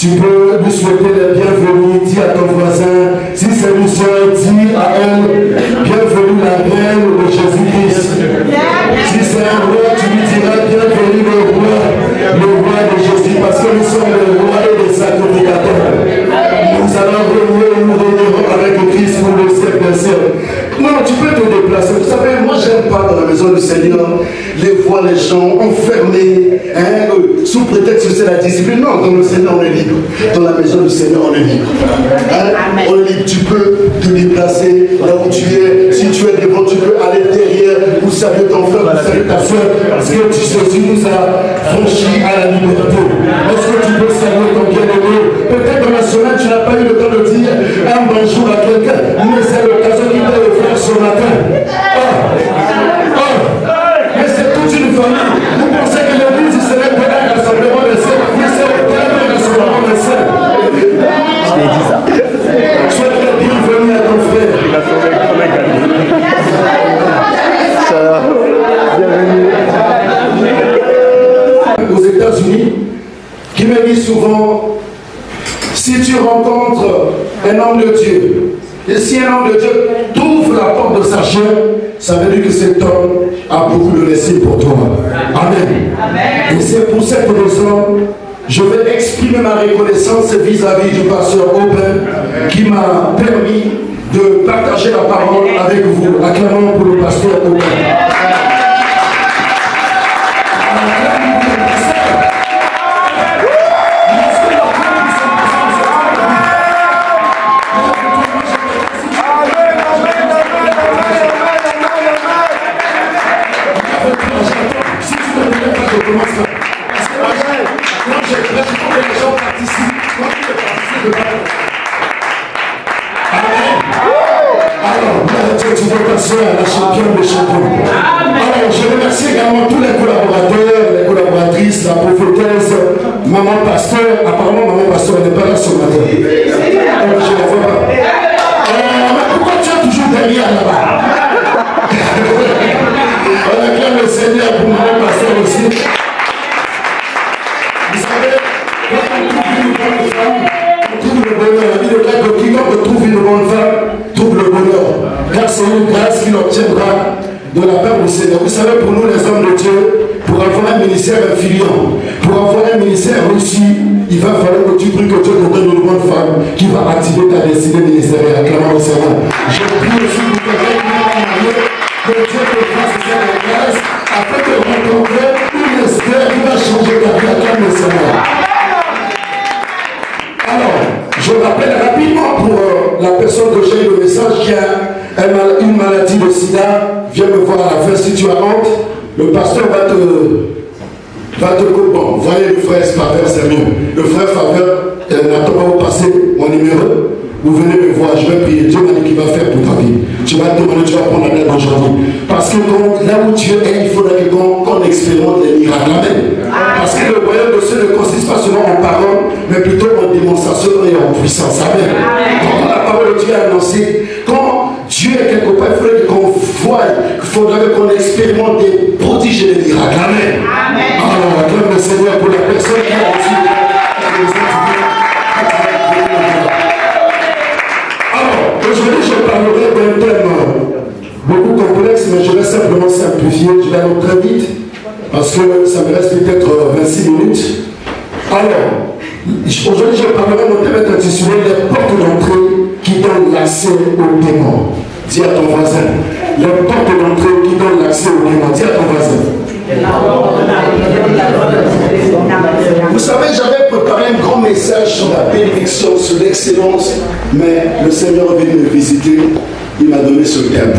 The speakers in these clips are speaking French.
Tu peux lui souhaiter la bienvenue, dis à ton voisin, si c'est une soeur, dis à elle, bienvenue la reine de Jésus-Christ. Si c'est un roi, tu lui diras, bienvenue le roi de Jésus, parce que nous sommes le roi et les sacrificateurs. Nous allons régner, nous régnerons avec Christ pour le siècle des siècles. Non, tu peux te déplacer. Vous savez, moi, j'aime pas dans la maison du Seigneur voir les gens enfermés, sous prétexte que c'est la discipline. Non, dans le Seigneur, on est libre. Dans la maison du Seigneur, on est libre. On est libre. Tu peux te déplacer là où tu es. Si tu es devant, tu peux aller derrière. Vous savez ton frère, vous savez ta soeur. Parce que Jésus nous a franchis à la liberté. Est-ce que tu peux saluer ton bien-aimé? Peut-être dans la semaine, tu n'as pas eu le temps de dire un bonjour à quelqu'un. Mais c'est l'occasion qui t'a offert ce matin. Mais c'est toute une famille. Vous pensez que l'église serait pas un rassemblement des saints, mais c'est un rassemblement des saints. Je t'ai dit ça. Sois le bienvenu à ton frère. Il a sauvé bienvenue. Aux États-Unis, qui me dit souvent, si tu rencontres un homme de Dieu, et si un homme de Dieu t'ouvre la porte de sa chair, ça veut dire que cet homme a beaucoup de laisser pour toi. Amen. Amen. Et c'est pour cette raison, je vais exprimer ma reconnaissance vis-à-vis du pasteur Aubin qui m'a permis de partager la parole avec vous. Acclamons pour le pasteur Aubin. La championne des champions. Alors, je remercie également tous les collaborateurs, les collaboratrices, la prophétesse, maman pasteur. Apparemment, maman pasteur n'est pas là ce matin. Alors, je ne la vois pas. Mais pourquoi tu es toujours derrière là-bas? On acclame le Seigneur pour maman pasteur aussi. Vous savez, quand on trouve une bonne femme, on trouve le bonheur. La vie de Dieu, quiconque trouve une bonne femme, trouve le bonheur. Car c'est une grâce qu'il obtiendra de la part du Seigneur. Vous savez, pour nous les hommes de Dieu, pour avoir un ministère influent, pour avoir un ministère réussi, il va falloir que tu pries que Dieu te donne une bonne femme qui va activer ta destinée ministérielle. Acclamons le Seigneur. Je prie aussi pour que Dieu te fasse cette grâce afin de rencontrer une espère qui va changer ta vie. Acclame le Seigneur. Alors, je rappelle rapidement pour la personne que j'ai eu le message qui a une maladie de sida, viens me voir à la fin. Si tu as honte, le pasteur va te bon, voyez le frère Faveur, c'est mieux. Le frère Faveur, n'attends pas vous passer mon numéro. Vous venez me voir, je vais prier. Dieu m'a dit qu'il va faire pour ta vie. Tu vas demander, tu vas prendre la lettre aujourd'hui. Parce que là où tu es, il faudrait qu'on expérimente les miracles. Amen. Parce que le royaume de Dieu ne consiste pas seulement en parole, mais plutôt en démonstration et en puissance. Amen. Quand la parole de Dieu est annoncée, quand Dieu est quelque part, il faudrait qu'on voie, il faudrait qu'on expérimente des prodiges et des miracles. Amen. Alors, acclame le Seigneur pour la personne qui a reçu. Aujourd'hui, je parlerai d'un thème beaucoup complexe, mais je vais simplement simplifier. Je vais aller très vite, parce que ça me reste peut-être 26 minutes. Alors, aujourd'hui, je parlerai, mon thème est intitulé les portes d'entrée qui donnent l'accès aux démons. Dis à ton voisin. Les portes d'entrée qui donnent l'accès aux démons. Dis à ton voisin. Vous savez, j'avais préparé un grand message sur la bénédiction, sur l'excellence, mais le Seigneur est venu me visiter, il m'a donné ce thème.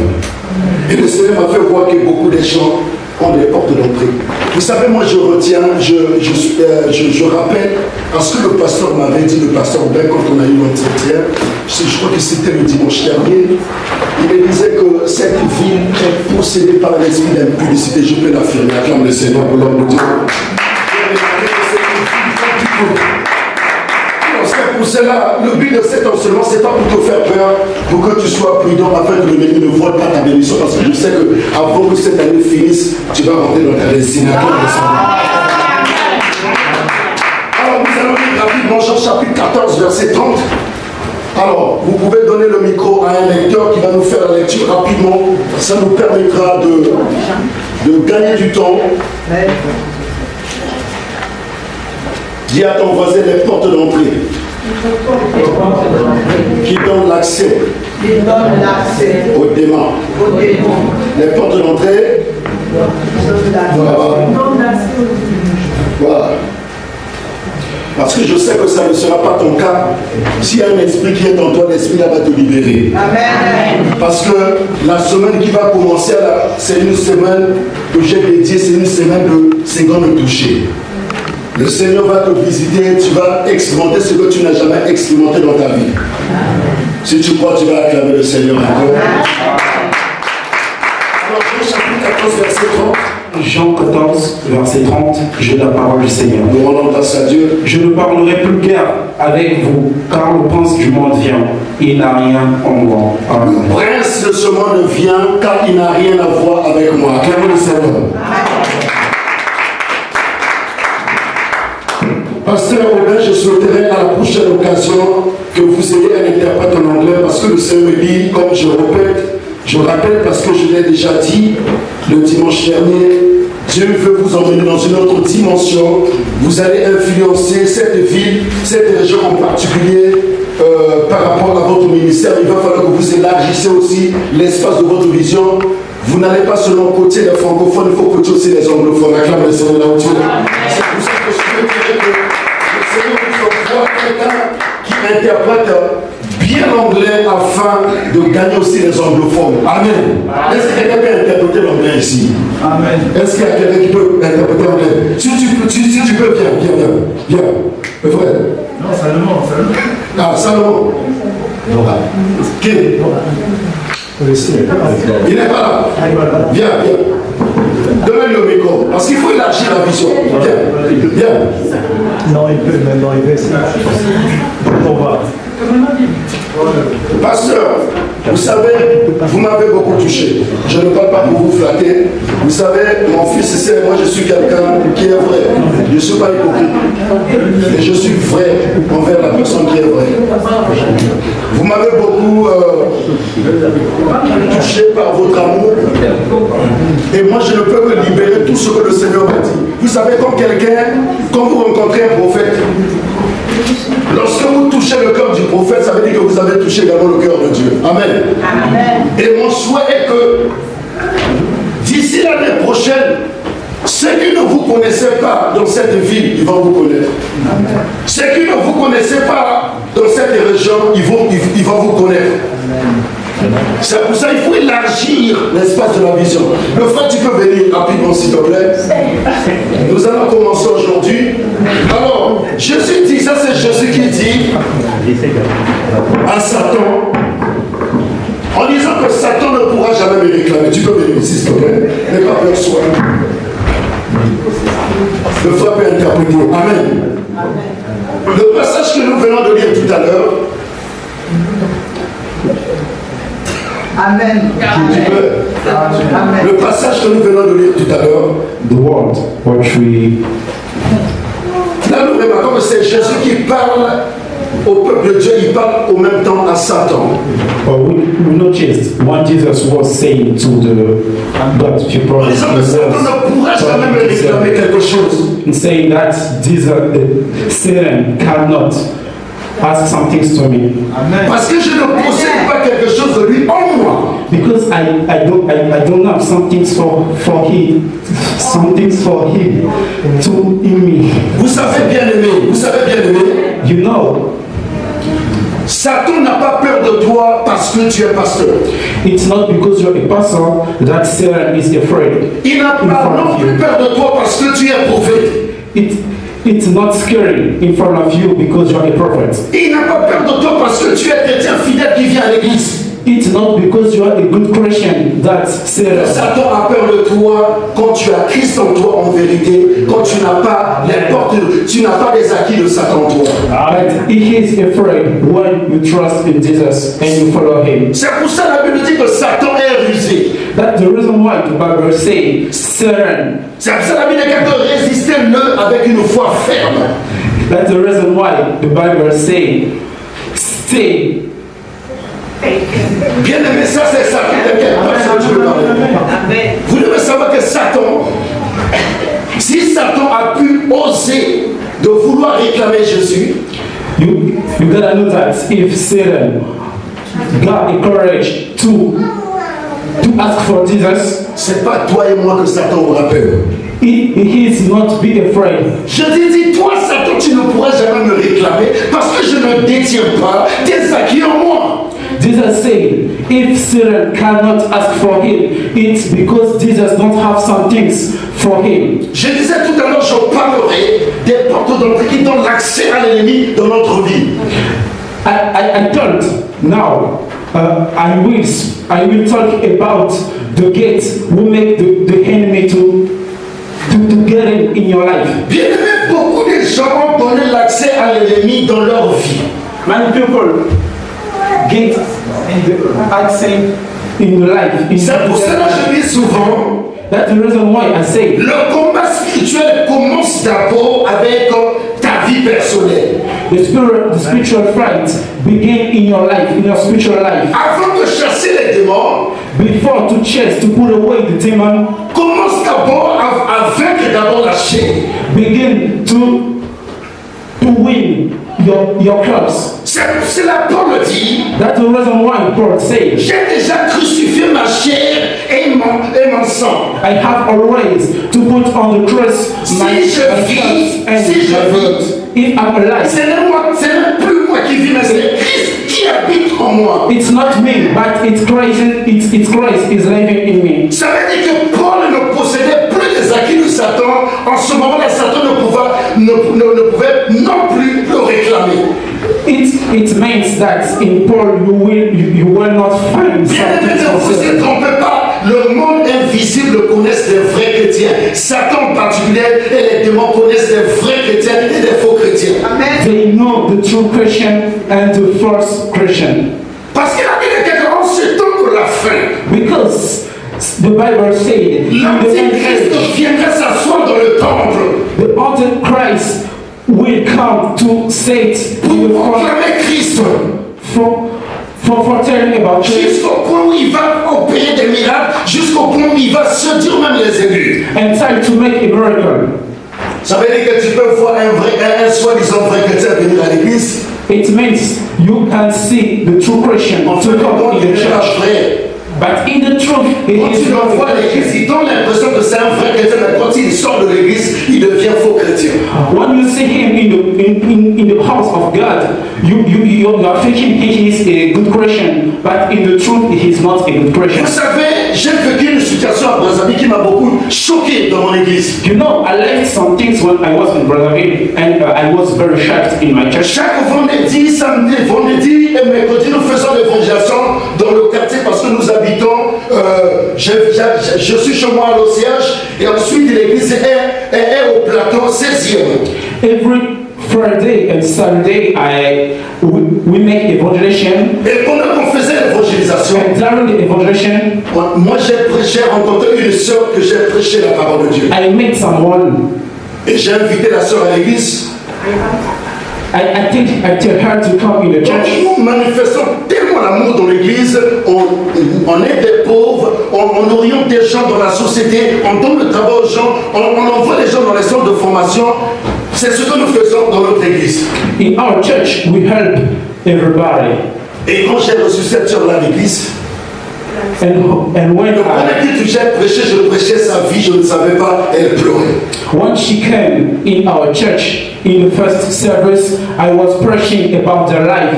Et le Seigneur m'a fait voir que beaucoup de gens ont des portes d'entrée. Vous savez, moi je retiens, je rappelle à ce que le pasteur m'avait dit, le pasteur Aubin, quand on a eu l'entretien, je crois que c'était le dimanche dernier, il me disait que cette ville est possédée par l'esprit d'impudicité. Je peux l'affirmer, acclame le Seigneur pour l'homme de Dieu. C'est pour cela, le but de cet enseignement, c'est pas pour te faire peur, pour que tu sois prudent afin que l'ennemi ne vole pas ta bénédiction, parce que je sais qu'avant que cette année finisse, tu vas rentrer dans ta destinée. Alors nous allons lire rapidement rapide dans Jean chapitre 14, verset 30. Alors, vous pouvez donner le micro à un lecteur qui va nous faire la lecture rapidement. Ça nous permettra de gagner du temps. Dis à ton voisin les portes d'entrée qui donnent l'accès au démon. Les portes d'entrée. Voilà. Parce que je sais que ça ne sera pas ton cas. S'il y a un esprit qui est en toi, l'esprit là va te libérer. Amen. Parce que la semaine qui va commencer, c'est une semaine que j'ai dédiée, c'est une semaine de seconde toucher. Le Seigneur va te visiter, tu vas expérimenter ce que tu n'as jamais expérimenté dans ta vie. Si tu crois, tu vas acclamer le Seigneur encore. Alors, Jean chapitre 14, verset 30. Jean 14, verset 30, j'ai la parole du Seigneur. Nous rendons grâce à Dieu. Je ne parlerai plus guère avec vous, car le prince du monde vient. Il n'a rien en moi. Amen. Le prince de ce monde vient, car il n'a rien à voir avec moi. Acclamez le Seigneur. Pasteur Aubin, je souhaiterais à la prochaine occasion que vous ayez un interprète en anglais parce que le Seigneur me dit, comme je rappelle parce que je l'ai déjà dit le dimanche dernier, Dieu veut vous emmener dans une autre dimension. Vous allez influencer cette ville, cette région en particulier par rapport à votre ministère. Il va falloir que vous élargissez aussi l'espace de votre vision. Vous n'allez pas seulement côté les francophones, il faut côté aussi les anglophones. Acclame le Seigneur là où tu es. C'est pour ça que je veux dire que le Seigneur vous envoie quelqu'un qui interprète bien l'anglais afin de gagner aussi les anglophones. Amen. Est-ce que quelqu'un peut interpréter l'anglais ici? Amen. Est-ce qu'il y a quelqu'un qui peut interpréter l'anglais? Si tu peux, viens. Le frère. Non, Salomon. Ah, Salomon. Qui? Il n'est pas là. Viens. Donne-lui le micro. Parce qu'il faut élargir la vision. Viens. Non, il peut maintenant, il va essayer. On va. Pasteur, vous savez, vous m'avez beaucoup touché. Je ne parle pas pour vous flatter. Vous savez, mon fils, c'est moi, je suis quelqu'un qui est vrai. Je ne suis pas hypocrite. Et je suis vrai envers la personne qui est vraie. Vous m'avez beaucoup touché par votre amour. Et moi, je ne peux que libérer tout ce que le Seigneur m'a dit. Vous savez, quand vous rencontrez un prophète, lorsque vous touchez le cœur du prophète, ça veut dire que vous avez touché également le cœur de Dieu. Amen. Amen. Et mon souhait est que d'ici l'année prochaine, ceux qui ne vous connaissaient pas dans cette ville, ils vont vous connaître. Amen. Ceux qui ne vous connaissaient pas dans cette région, ils vont vous connaître. Amen. C'est pour ça qu'il faut élargir l'espace de la vision. Le frère, tu peux venir rapidement s'il te plaît. Nous allons commencer aujourd'hui. Alors, Jésus dit, ça c'est Jésus qui dit à Satan, en disant que Satan ne pourra jamais me réclamer. Tu peux venir ici s'il te plaît. N'aie pas peur, sois. Le frère peut interpréter. Amen. Le passage que nous venons de lire tout à l'heure. Amen. Le passage que nous venons de lire tout à l'heure. The word which we... Là, nous remarquons que c'est Jésus qui parle au peuple de Dieu, il parle au même temps à Satan. We noticed when Jesus was saying to the God's people, en disant que Satan ne pourra jamais me réclamer quelque chose. And saying that Satan cannot ask some things to me. Amen. Parce que je ne possède pas quelque chose de lui en moi. Because I don't have some things for him to in me. Vous savez bien aimé, You know, Satan n'a pas peur de toi parce que tu es pasteur. it's not because you're a pastor that Satan is afraid. Il n'a pas non plus peur de toi parce que tu es prophète. It's not scary in front of you because you're a prophet. Il n'a pas peur de toi parce que tu es chrétien fidèle qui vient à l'église. It's not because you are a good Christian that Satan. Satan a peur de toi quand tu as Christ en toi en vérité, quand tu n'as pas les portes, tu n'as pas les acquis de Satan en toi. But he is afraid when you trust in Jesus and you follow him. C'est pour ça la Bible dit que Satan est rusé. That's the reason why the Bible says Satan. C'est pour ça la Bible dit que résister-le avec une foi ferme. That's the reason why the Bible says, stay. Bien aimé, ça c'est ça. Vous devez savoir que Satan, si Satan a pu oser de vouloir réclamer Jésus, You gotta know that if Satan got the courage to ask for Jesus, c'est pas toi et moi que Satan aura peur. he is not be afraid. Je te dis, toi Satan, tu ne pourras jamais me réclamer parce que je ne détiens pas tes acquis en moi. Jesus said, if Satan cannot ask for him, it's because Jesus don't have some things for him. Je disais tout à l'heure, je parlerai des portes d'entrée qui donnent l'accès à l'ennemi dans notre vie. I told now I will talk about the gates who make the enemy to get in your life. Bien aimé, beaucoup de gens ont donné l'accès à l'ennemi dans leur vie. Many people get access in life. C'est pour cela que je dis souvent, That's the reason why I say le combat spirituel commence d'abord avec ta vie personnelle. the spiritual fight begin in your life, in your spiritual life. Avant de chasser les démons, Before to chase, to put away the demon, commence d'abord à vaincre d'abord la chair. begin to win your clubs. C'est la Paul dit, That's the reason why Paul says, j'ai déjà crucifié ma chair et mon sang. I have always to put on the cross my Si je vis, clubs and si je my vis, blood. If I'm alive, c'est même plus moi qui vis, mais c'est Christ qui habite en moi. it's not me, but it's Christ is living in me. Ça veut dire que Paul ne possédait plus les acquis de Satan. En ce moment-là, Satan ne pouvait non plus le réclamer. It means that in Paul you will not find Bien something aimé, ne for vous y certain. trompez pas. Le monde invisible connaissent des vrais chrétiens. Satan en particulier et les démons connaissent des vrais chrétiens et des faux chrétiens. They know the true Christian and the false Christian. Parce qu'il a dit que quelqu'un en ce temps de la fin, Because the Bible said in the l'Antichrist end, viendra s'asseoir dans le temple the Antichrist will come to sit pour in the front proclamer Christ. for telling about Christ Jusqu'au point où il va opérer des miracles, jusqu'au point où il va séduire même les élus. and try to make a miracle. Ça veut dire que tu peux voir un soi-disant vrai chrétien venir à l'église. It means you can see the true Christian En fait, to come quand in il the est pas church. vrai, But in the truth, it quand is tu le not vois à l'église, il donne l'impression que c'est un vrai chrétien, mais quand il sort de l'église, il devient faux chrétien. when you see him in the house of God, you are thinking he is a good Christian, but in the truth he is not a good Christian. Vous savez, j'ai vécu une situation à Brazzaville qui m'a beaucoup choqué dans mon église. You know, I learned some things when I was in Brazzaville, and I was very shocked in my church. Chaque vendredi, samedi, vendredi et mercredi, nous faisons l'évangélisation dans le quartier parce que nous habitons, je suis chez moi à l'Océage et ensuite l'église est au plateau 16e. Every Friday and Saturday, we make evangelization, Et pendant qu'on faisait l'évangélisation, and during the evangelization, moi j'ai rencontré une sœur que j'ai prêché la parole de Dieu. I met someone. Et j'ai invité la sœur à l'église. I think I tell her to come in the Donc church. nous manifestons tellement l'amour dans l'église, on aide des pauvres, on oriente des gens dans la société, on donne le travail aux gens, on envoie les gens dans les centres de formation. C'est ce que nous faisons dans notre église. In our church, we help everybody. Et quand j'ai reçu cette sœur-là à l'église, And when le premier titre que j'ai prêché, je prêchais sa vie, je ne savais pas, elle pleurait. when she came in our church in the first service, I was preaching about her life,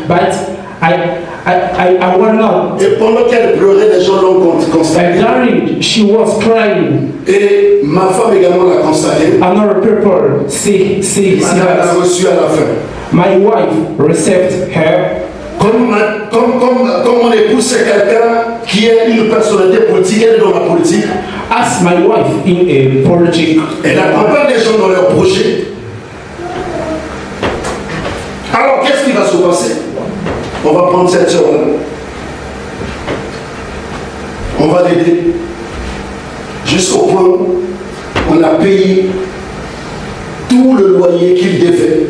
but I was not. Et pendant qu'elle pleurait, les gens l'ont constaté. And during she was crying, Et ma femme également l'a constaté. another people see Madame l'a that. reçue à la fin. My wife received her. Comme mon épouse, c'est quelqu'un qui est une personnalité politique, elle est dans la politique. As my wife in a politics, Elle accompagne les gens dans leurs projets. Alors, qu'est-ce qui va se passer? On va prendre cette soeur-là. On va l'aider. Jusqu'au point où on a payé tout le loyer qu'il devait.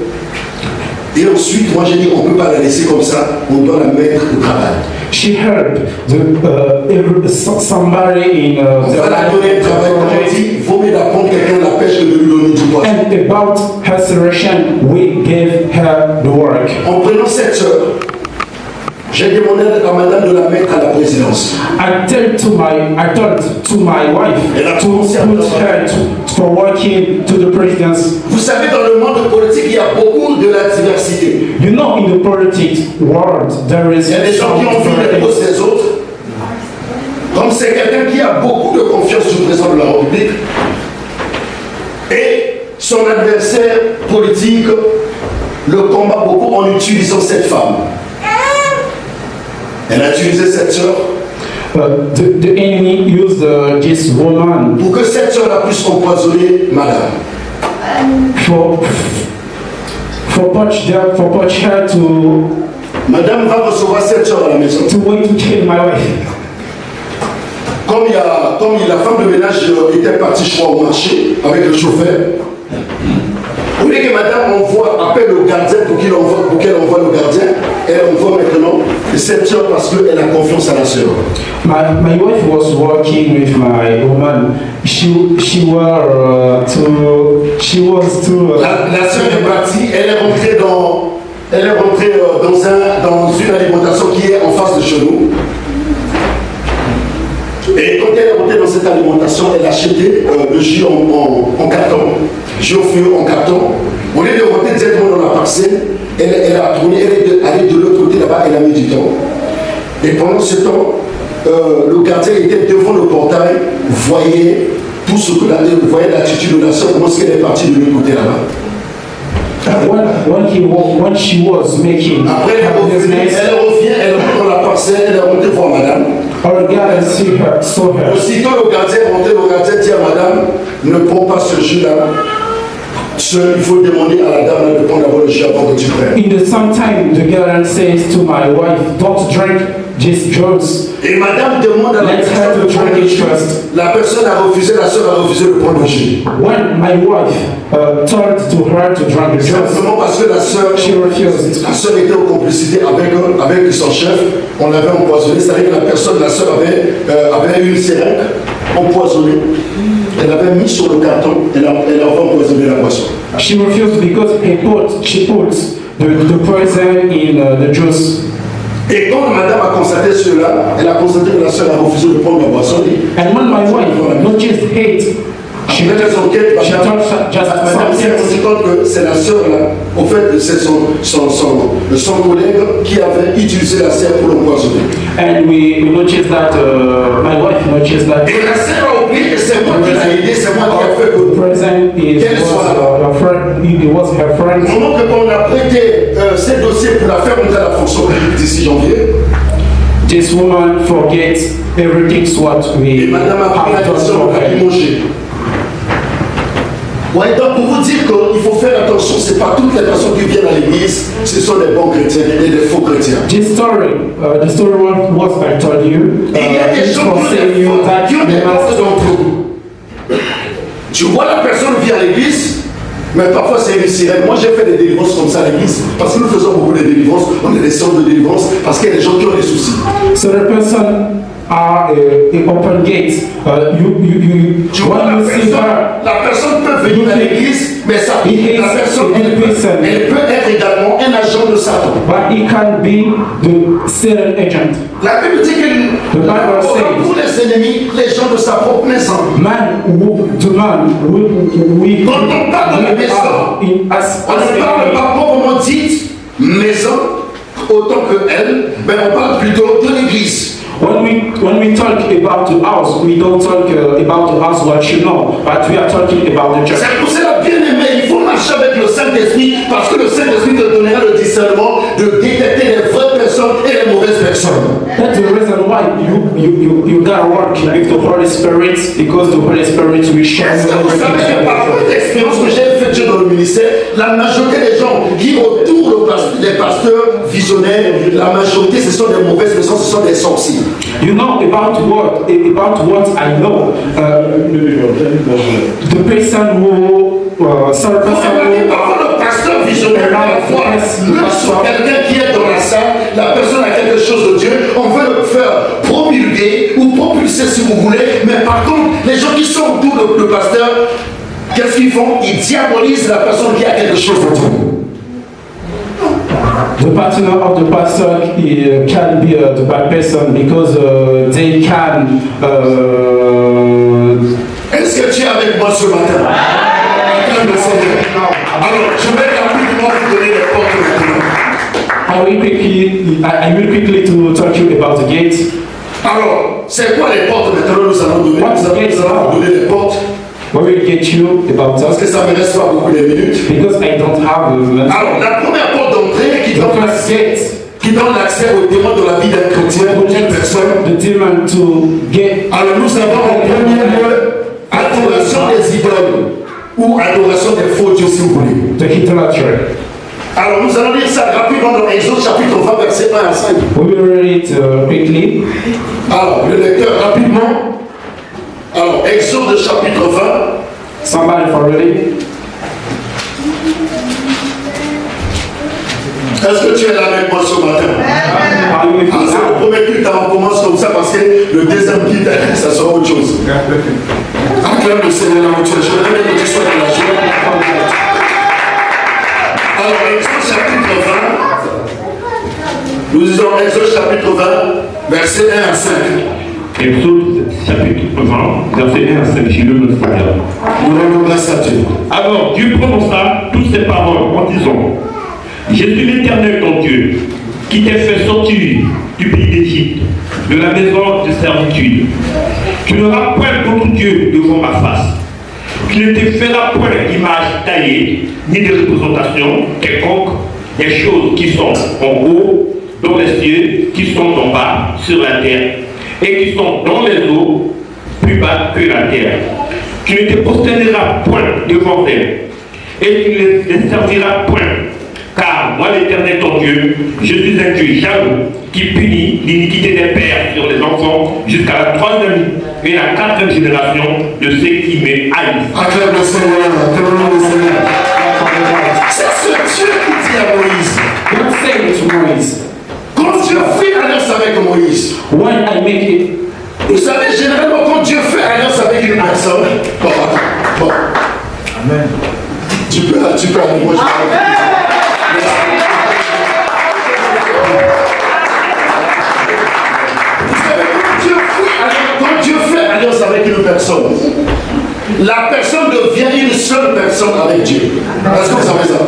Et ensuite, moi j'ai dit, on ne peut pas la laisser comme ça, on doit la mettre au travail. She heard somebody in On va la donner au travail. Comme on dit, il vaut mieux d'apprendre quelqu'un la pêche que de lui donner du poisson. and about her situation, we gave her the work. En prenant cette sœur, j'ai demandé à madame de la mettre à la présidence. I told to my wife to put her for working to the president's. Vous savez, dans le monde politique, il y a beaucoup de la diversité. You know, in the politics world, there is Il y a des gens qui ont vu les postes des autres. Comme c'est quelqu'un qui a beaucoup de confiance du président de la République. Et son adversaire politique le combat beaucoup en utilisant cette femme. Elle a utilisé cette sœur the enemy used this woman pour que cette sœur puisse empoisonner madame. for push her to Madame va recevoir cette sœur à la maison. way to kill my wife. Comme la femme de ménage était partie, je crois, au marché avec le chauffeur, au lieu que madame appelle le gardien pour qu'elle envoie le gardien, elle envoie maintenant cette sœur parce qu'elle a confiance à la sœur. My wife was working with my woman. She was to La sœur est partie, elle est rentrée dans une alimentation qui est en face de chez nous. Et quand elle est rentrée dans cette alimentation, elle a acheté le jus en carton. Jus au feu en carton. Au lieu de rentrer directement dans la parcelle, elle a tourné, elle est allée de l'autre côté là-bas, elle a mis du temps. Et pendant ce temps, le gardien était devant le portail, voyait tout ce que voyait l'attitude de la soeur, comment est-ce qu'elle est partie de l'autre côté là-bas. when she was making Après, her business, elle rentre dans la parcelle, elle est rentrée voir madame. our guy saw her. Aussitôt le gardien est rentré, le gardien dit à madame, ne prends pas ce jus-là. Il faut demander à la dame de prendre d'abord le jus avant que tu prennes. In the same time, the girl says to my wife, "Don't drink these drugs. Et madame demande à la Let her to drink it first." La personne a refusé, la soeur a refusé de prendre le jus. When my wife told to her to drink the drugs, Simplement parce que la soeur était en complicité avec son chef, on l'avait empoisonné, c'est-à-dire que la soeur avait une seringue empoisonnée. Elle avait mis sur le carton, elle a empoisonné la boisson. she refused because she put the poison in the juice. Et quand madame a constaté cela, elle a constaté que la soeur a refusé de prendre la boisson. And when my wife noticed hate, she Après les enquêtes, thought just madame s'est rendue compte que c'est la soeur là. Au fait, c'est son collègue qui avait utilisé la sœur pour l'empoisonner. and we noticed that my wife noticed that Et la sœur a oublié que c'est moi qui l'ai aidé, c'est moi qui ai fait the que. present her friend. It was her friend. Au moment que quand on a prêté ces dossiers pour la faire entrer à la fonction publique d'ici janvier, This woman forgets everything what we et madame a pris la have done question for au her. manger. Ouais, donc pour vous dire qu'il faut faire attention, c'est pas toutes les personnes qui viennent à l'église, ce sont des bons chrétiens et des faux chrétiens. This story, the story was I told you. Il y a des This gens was saying you that qui ont des they portes must d'entrée. Tu vois la personne vient à l'église, mais parfois c'est une sirène. Moi j'ai fait des délivrances comme ça à l'église, parce que nous faisons beaucoup de délivrances, on est des centres de délivrance, parce qu'il y a des gens qui ont des soucis. So the person are a open gate. Tu vois la personne peut venir à l'église, mais la personne elle peut être également un agent de Satan. But it can be the Satan agent. La Bible dit que pour les ennemis, les gens de sa propre maison. Quand on parle de la maison, on ne parle pas proprement dit maison autant que elle, mais on parle plutôt de l'église. When we talk about the house, we don't talk about the house what you know, but we are talking about the church. C'est pour cela, bien aimé, il faut marcher avec le Saint-Esprit, parce que le Saint-Esprit te donnera le discernement de détecter les vraies personnes et les mauvaises personnes. That's the reason why you gotta work with the Holy Spirit, because the Holy Spirit will show Est-ce que vous savez que par rapport à l'expérience que j'ai effectuée dans le ministère, la majorité des gens qui entourent les pasteurs visionnaires, la majorité ce sont des mauvaises personnes, ce sont des sorciers. You know about what I know. The person who Parfois, le pasteur visionnaire, parfois, même sur quelqu'un qui est dans la salle, la personne a quelque chose de Dieu, on veut le faire promulguer ou propulser si vous voulez, mais par contre, les gens qui sont autour de le pasteur, qu'est-ce qu'ils font? Ils diabolisent la personne qui a quelque chose de Dieu. The partner of the pastor can be the bad person because they can. Est-ce que tu es avec moi ce matin? Alors, je vais rapidement vous donner les portes maintenant. I will quickly to talk to you about the gates. Alors, c'est quoi les portes maintenant? Nous allons donner les portes. We will get you about Parce que that ça ne me reste pas beaucoup de minutes. because I don't have. Alors, la première porte d'entrée qui donne l'accès au démon de la vie d'un chrétien ou d'une personne. The demon to get. Alors, nous avons en premier lieu adoration des idoles ou adoration des faux dieux, si vous voulez. The idolatry. Alors, nous allons lire ça rapidement dans Exode chapitre 20, versets 1 à 5. We will read it quickly. Alors, le lecteur, rapidement. Alors, Exode chapitre 20. Somebody for reading. Est-ce que tu es là avec moi ce matin? Are you with Ah, me c'est le now? premier culte, on commence comme ça parce que le deuxième culte, ça sera autre chose. Acclame le Seigneur là où tu es. Je voudrais bien que tu sois dans la joie. Alors, Exode chapitre 20. Nous disons Exode chapitre 20, versets 1 à 5. Exode chapitre 20, verset 1 à 5, j'ai lu le Seigneur. Nous rendons grâce à Dieu. Alors Dieu prononça toutes ces paroles en disant: Je suis l'Éternel ton Dieu, qui t'ai fait sortir du pays d'Égypte, de la maison de servitude. Tu n'auras point d'autre Dieu devant ma face. Tu ne te feras point d'image taillée, ni de représentation quelconque des choses qui sont en haut, dans les cieux, qui sont en bas, sur la terre, et qui sont dans les eaux, plus bas que la terre. Tu ne te prosterneras point devant elles, et tu ne les serviras point. Car moi, l'Éternel ton Dieu, je suis un Dieu jaloux qui punit l'iniquité des pères sur les enfants jusqu'à la 3e et la 4e génération de ceux qui me haïssent. Acclame le Seigneur, acclame le Seigneur. C'est ce Dieu qui dit à Moïse. God say to Moïse, Quand Dieu fait alliance avec Moïse, when I make it, vous savez, généralement, quand Dieu fait alliance avec une personne, bon. Amen. Tu peux aller, moi je parle. Vous savez, quand Dieu fait alliance avec une personne, la personne devient une seule personne avec Dieu. Est-ce que vous savez ça?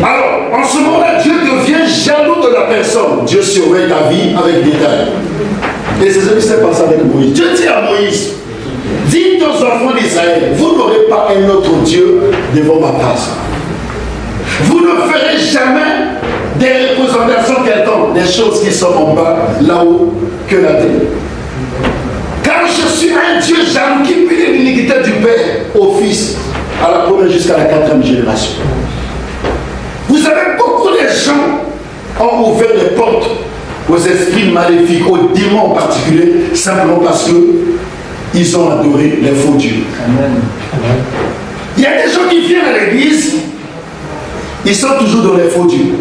Alors, en ce moment-là, Dieu devient jaloux de la personne. Dieu surveille ta vie avec détail. Et c'est ce qui s'est passé avec Moïse. Dieu dit à Moïse: dites aux enfants d'Israël, vous n'aurez pas un autre Dieu devant ma face. Vous ne ferez jamais des représentations quelconques, des choses qui sont en bas, là-haut, que la terre. Car je suis un Dieu jaloux qui punit l'iniquité du Père au Fils, à la première jusqu'à la 4e génération. Vous savez, beaucoup de gens ont ouvert les portes aux esprits maléfiques, aux démons en particulier, simplement parce que ils ont adoré les faux dieux. Amen. Il y a des gens qui viennent à l'église, ils sont toujours dans les faux dieux.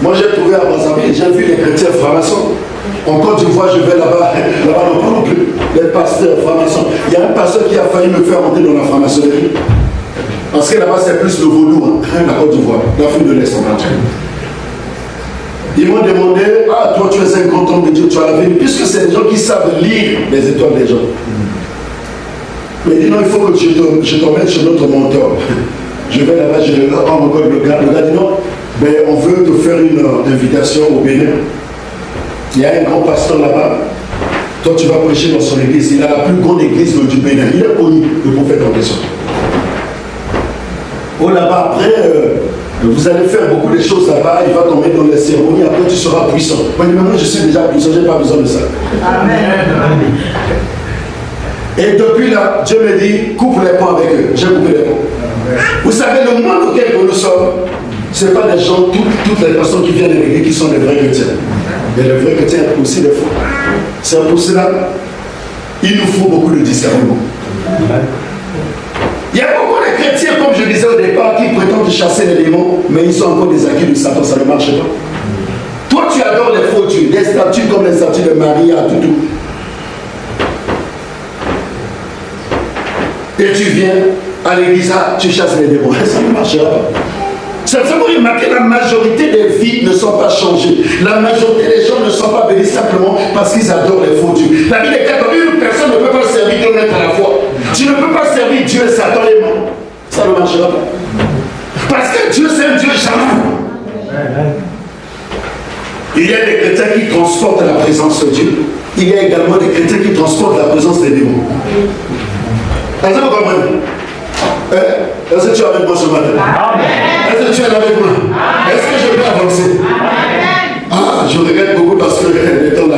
Moi j'ai trouvé à Brazzaville, j'ai vu les chrétiens francs-maçons. En Côte d'Ivoire, je vais là-bas, non plus, les pasteurs francs-maçons. Il y a un pasteur qui a failli me faire entrer dans la franc-maçonnerie. Parce que là-bas c'est plus le vaudou, la Côte d'Ivoire, l'Afrique de l'Est en fait. Ils m'ont demandé: ah, toi tu es un grand homme de Dieu, tu as la vie, puisque c'est des gens qui savent lire les étoiles des gens. Mais il dit: non, il faut que je t'emmène chez notre mentor. Je vais là-bas, je le rends encore le gars dit: non, ben, on veut te faire une invitation au Bénin. Il y a un grand pasteur là-bas. Toi tu vas prêcher dans son église. Il a la plus grande église du Bénin. Il est connu, le prophète en question. Oh là-bas, après, vous allez faire beaucoup de choses là-bas. Il va tomber dans les cérémonies. Après tu seras puissant. Moi je suis déjà puissant, je n'ai pas besoin de ça. Amen. Et depuis là, Dieu me dit: coupe les ponts avec eux. J'ai coupé les ponts. Vous savez, le monde auquel nous sommes, ce n'est pas des gens, toutes les personnes qui viennent de l'église qui sont des vrais chrétiens. Mais les vrais chrétiens ont aussi des faux. C'est pour cela qu'il nous faut beaucoup de discernement. Il y a beaucoup de je disais au départ qu'ils prétendent chasser les démons, mais ils sont encore des acquis de Satan, ça ne marche pas. Toi, tu adores les faux dieux, des statues comme les statues de Marie, tout. Et tu viens à l'église, tu chasses les démons, ça ne marchera pas. Simplement remarquez, la majorité des vies ne sont pas changées. La majorité des gens ne sont pas bénis simplement parce qu'ils adorent les faux dieux. La Bible est claire, une personne ne peut pas servir Dieu à la fois. Tu ne peux pas servir Dieu et Satan les mains. Ça ne marchera pas. Parce que Dieu c'est un Dieu jaloux. Il y a des chrétiens qui transportent la présence de Dieu. Il y a également des chrétiens qui transportent la présence des démons. Est-ce que vous comprenez? Est-ce que tu es avec moi ce matin? Est-ce que tu es avec moi? Est-ce que je peux avancer? Ah, je regrette beaucoup parce que le temps là.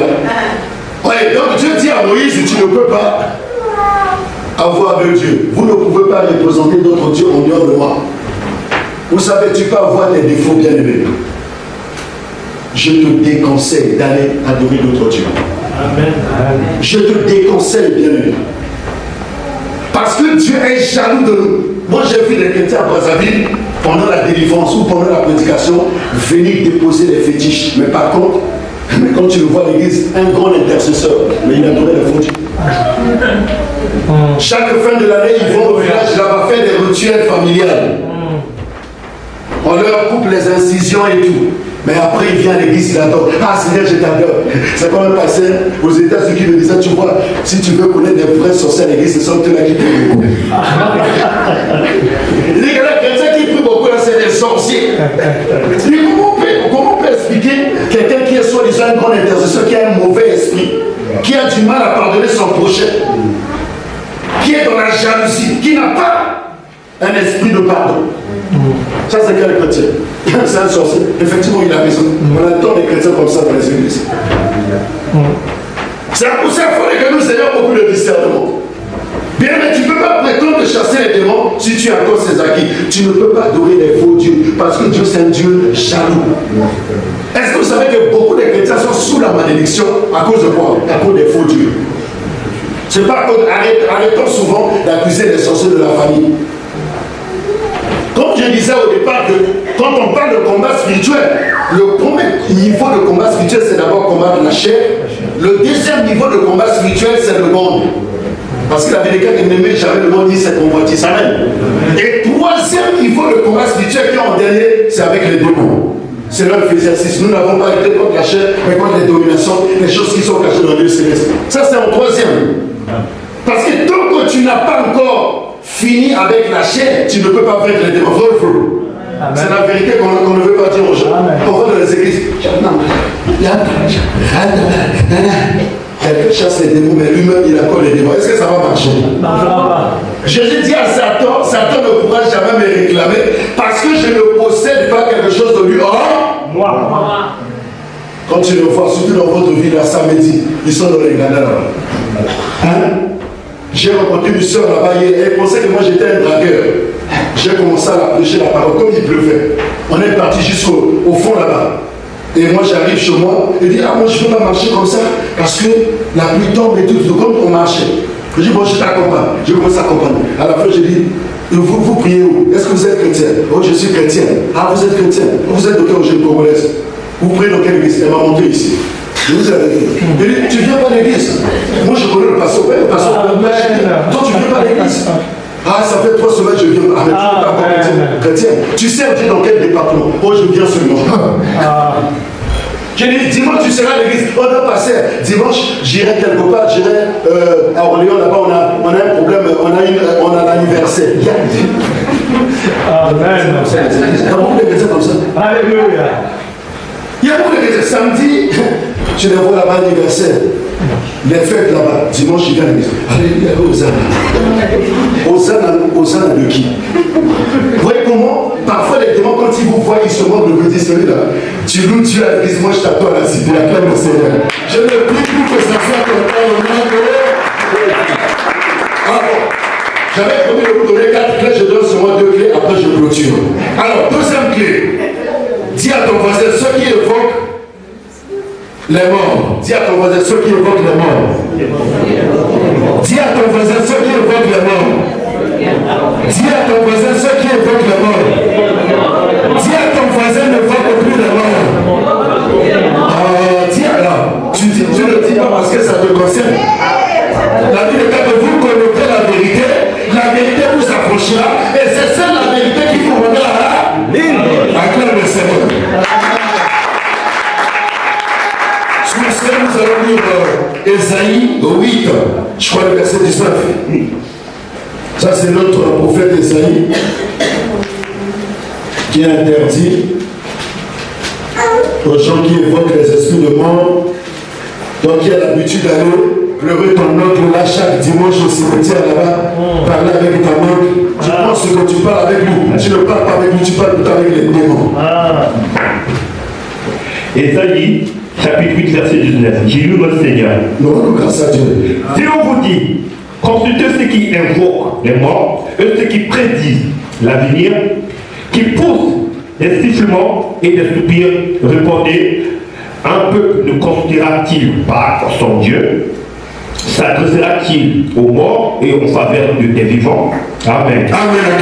Ouais, donc Dieu dit à Moïse, tu ne peux pas avoir de Dieu. Vous ne pouvez pas représenter d'autres dieux en dehors de moi. Vous savez, tu peux avoir des défauts bien aimés. Je te déconseille d'aller adorer d'autres dieux. Amen. Je te déconseille bien aimé. Parce que Dieu est jaloux de nous. Moi j'ai vu les chrétiens à Brazzaville, pendant la délivrance ou pendant la prédication, venir déposer les fétiches. Mais par contre, quand tu le vois à l'église, un grand intercesseur, mais il adorait les faux dieux. Chaque fin de l'année, ils vont au village là-bas faire des rituels familiales. On leur coupe les incisions et tout. Mais après, il vient à l'église, il adore. Ah Seigneur, je t'adore. C'est quand même passé aux États-Unis qui me disaient, tu vois, si tu veux connaître des vrais sorciers à l'église, ce sont eux-là qui prient beaucoup. Il dit que les chrétiens qui prient beaucoup, là, c'est des sorciers. Il dit, comment on peut expliquer quelqu'un qui est soi-disant un grand intercesseur, qui a un mauvais esprit, qui a du mal à pardonner son prochain, qui est dans la jalousie, qui n'a pas un esprit de pardon? Ça, c'est quel chrétien? C'est un sorcier. Effectivement, il a raison. On a tant de chrétiens comme ça dans les églises. C'est pour ça qu'il faut que nous ayons beaucoup de discernement. Bien, mais tu ne peux pas prétendre chasser les démons si tu as encore ces acquis. Tu ne peux pas adorer les faux dieux parce que Dieu, c'est un Dieu jaloux. Est-ce que vous savez que beaucoup de chrétiens sont sous la malédiction à cause de quoi? À cause des faux dieux. C'est pas à cause. Arrêtons souvent d'accuser les sorciers de la famille. Comme je disais au départ, que quand on parle de combat spirituel, le premier niveau de combat spirituel, c'est d'abord combattre la chair. Le deuxième niveau de combat spirituel, c'est le monde. Parce que la vérité, il n'aimait jamais le monde ni ses convoitises. Amen. Et troisième niveau de combat spirituel qui est en dernier, c'est avec les démons. C'est là Ephésiens 6. Nous n'avons pas été contre la chair, mais contre les dominations, les choses qui sont cachées dans le lieu céleste. Ça, c'est en troisième. Parce que tant que tu n'as pas encore fini avec la chair, tu ne peux pas vaincre les démons. C'est la vérité qu'on ne veut pas dire aux gens. On va dans les églises. Quelqu'un chasse les démons, mais lui-même il a encore les démons. Est-ce que ça va marcher? Jésus dit à Satan, Satan ne pourra jamais me réclamer parce que je ne possède pas quelque chose de lui. Or, moi. Quand tu le vois, surtout dans votre vie, là, samedi, ils sont dans les gradins là-bas. Hein? J'ai rencontré une soeur là-bas hier, elle pensait que moi j'étais un dragueur. J'ai commencé à prêcher la parole comme il pleuvait. On est parti jusqu'au fond là-bas. Et moi j'arrive chez moi, et dit, ah moi je ne peux pas marcher comme ça, parce que la pluie tombe et tout, comme on marchait. Je dis, bon je t'accompagne. Je commence à accompagner. À la fin je dis, vous priez où? Est-ce que vous êtes chrétien? Oh je suis chrétien. Ah vous êtes chrétien? Vous êtes de quelle origine congolaise? Vous priez dans quelle église? Elle m'a monté ici. Je vous ai dit, tu viens pas à l'église? Moi je connais le pasteur. Le pasteur, toi tu viens pas à l'église? Ah, ça fait 3 semaines que je viens. Ah, mais tu n'es pas encore chrétien. Tu sais dans quel département? Oh, je viens seulement. Je dis, dimanche, tu seras à l'église. Oh non, passer. Dimanche, j'irai quelque part. J'irai à Orléans, là-bas, on a un problème. On a l'anniversaire. Amen. Il y a beaucoup de chrétiens comme ça. Alléluia. Il y a beaucoup de chrétiens. Samedi, tu les vois là-bas, anniversaire. Les fêtes là-bas, dimanche, il vient à l'église. Alléluia, Hosanna. Hosanna de qui? Vous voyez comment, parfois les démons, quand ils vous voient, ils se moquent de vous dire celui-là. Tu loues Dieu à l'église, moi je t'attends à la cité, la plaine au Seigneur. Je ne prie plus que ça soit comme ça au nom de Dieu. Ah bon, j'avais promis de vous donner 4 clés, je donne seulement 2 clés, après je clôture. Alors, deuxième clé, dis à ton voisin, ceux qui évoquent les morts. Dis à ton voisin, ceux qui évoquent les morts. Dis à ton voisin, ceux qui évoquent les morts. Dis à ton voisin ceux qui évoquent la mort. Dis à ton voisin ne voit plus la mort. Dis alors, tu ne le dis pas parce que ça te concerne. La Bible est que vous connaîtrez la vérité vous approchera et c'est ça la vérité qui vous rendra à acclame le Seigneur. Sur ce, nous allons lire Ésaïe 8, je crois le verset 19. Ça, c'est notre prophète Ésaïe qui interdit aux gens qui évoquent les esprits de mort, donc qui a l'habitude d'aller pleurer ton oncle là chaque dimanche au cimetière là-bas, parler avec ton oncle. Tu penses que tu parles avec lui, tu ne parles pas avec lui, tu parles plutôt avec les démons. Ésaïe, chapitre 8, verset 19. J'ai lu notre Seigneur. Nous rendons grâce à Dieu. Si on vous dit, consultez ceux qui invoquent les morts, eux ceux qui prédisent l'avenir, qui poussent des sifflements et des soupirs, répondez, un peuple ne considérera-t-il pas son Dieu? S'adressera-t-il aux morts et en faveur des vivants? Amen. Amen.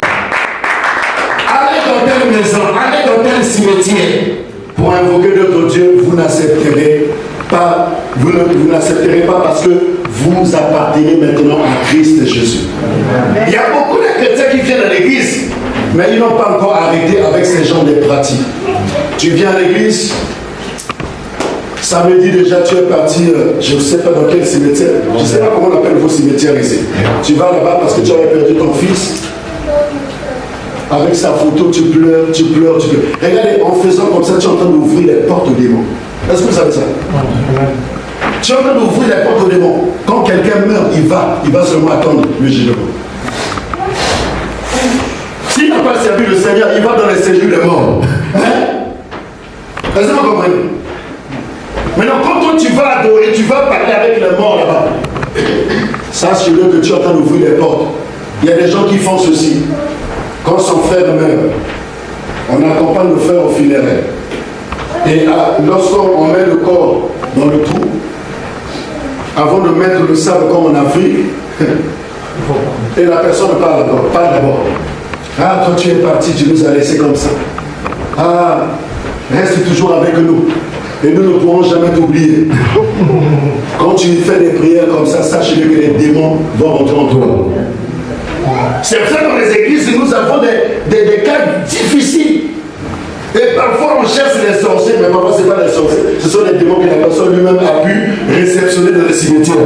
Allez dans telle maison, allez dans tel cimetière. Pour invoquer notre Dieu, vous n'accepterez pas, vous n'accepterez pas parce que vous appartenez maintenant à Christ Jésus. Il y a beaucoup de chrétiens qui viennent à l'église, mais ils n'ont pas encore arrêté avec ces genres de pratiques. Tu viens à l'église, samedi déjà tu es parti, je ne sais pas dans quel cimetière, je ne sais pas comment on appelle vos cimetières ici. Tu vas là-bas parce que tu avais perdu ton fils. Avec sa photo, tu pleures, tu pleures, tu pleures. Regardez, en faisant comme ça, tu es en train d'ouvrir les portes aux démons. Est-ce que vous savez ça? Tu es en train d'ouvrir les portes aux démons. Quand quelqu'un meurt, il va seulement attendre le jugement. S'il n'a pas servi le Seigneur, il va dans les séjours des morts. Hein? Est-ce que vous comprenez? Maintenant, quand toi tu vas adorer, tu vas parler avec les morts là-bas. Sache-le que tu es en train d'ouvrir les portes. Il y a des gens qui font ceci. Quand son frère meurt, on accompagne le frère au funéraire. Et lorsqu'on met le corps dans le trou, avant de mettre le sable comme en Afrique, et la personne parle d'abord. Ah, quand tu es parti, tu nous as laissé comme ça. Ah, reste toujours avec nous. Et nous ne pourrons jamais t'oublier. Quand tu fais des prières comme ça, sache-le que les démons vont rentrer en toi. C'est pour ça que dans les églises, nous avons des cas difficiles. Et parfois on cherche les sorciers, mais parfois ce n'est pas les sorciers. Ce sont les démons que la personne lui-même a pu réceptionner dans les cimetières.